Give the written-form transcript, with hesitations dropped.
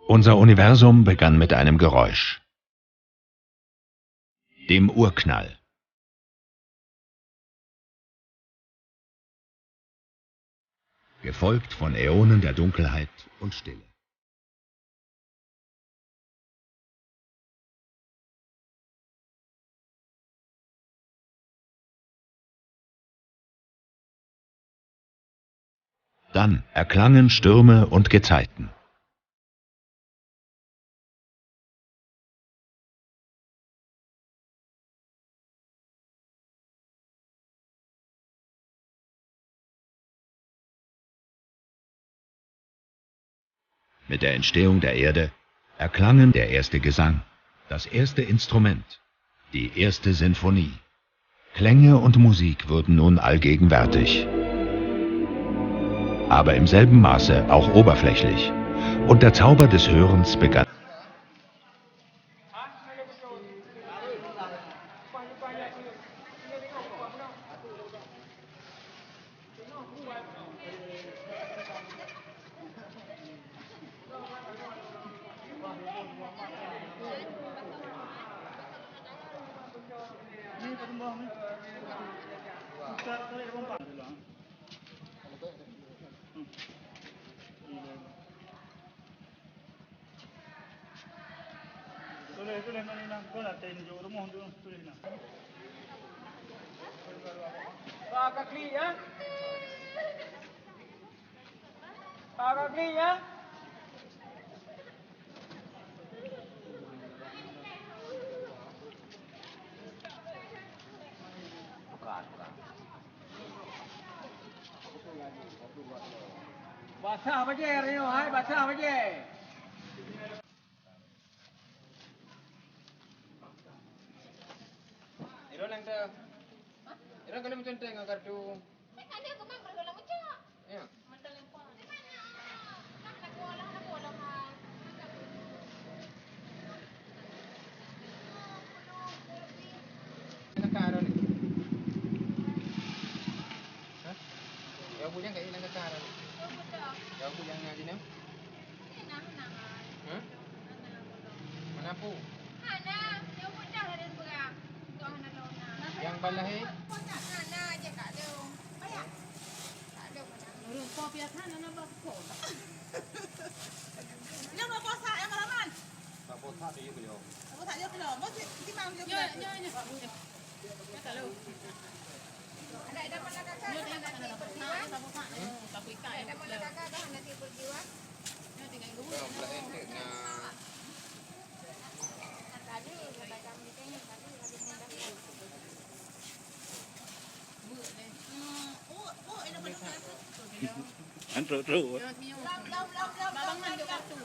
Unser Universum begann mit einem Geräusch, dem Urknall. Gefolgt von Äonen der Dunkelheit und Stille. Dann erklangen Stürme und Gezeiten. Mit der Entstehung der Erde erklangen der erste Gesang, das erste Instrument, die erste Sinfonie. Klänge und Musik wurden nun allgegenwärtig. Aber im selben Maße auch oberflächlich. Und der Zauber des Hörens begann. Tulis mana kau nak tunjuk rumah tu tulis nak. Agak clear ya. Agak clear ya. Baca apa je Rio? Hai baca apa je? Ira kena macam tengok kartu. Kan dia kemang bergerak macam. Ya. Macam lempar. Di mana? Nak bola hal. Nak karo ni. Hah? Yang punya kat ilang karo ni. Yang punya ngaji ni. Hah? Mana pu? Ana, dia mudah ada berang. Kau nak lona. Yang balahi. Ana je kat dia. Ayah. Tak ada mana. Kau biasa nak berkau. Dia mau puasa yang malaman. Tak botak dia ke dia. Aku tak dia keluar. Mau si mang dia. Ya. Ya kalau. Ada dapat nak kakak. Dia tak nak dapat. Tak apa. Tak ikat. Ada dapat nak kakak dah nanti berjiwa. Dia tinggal dulu. Kau belah enteknya. Tadi kata kami tengok tadi ada mudah. Oh, ini mana? Antara tu. Lam. Babang mana dia waktu.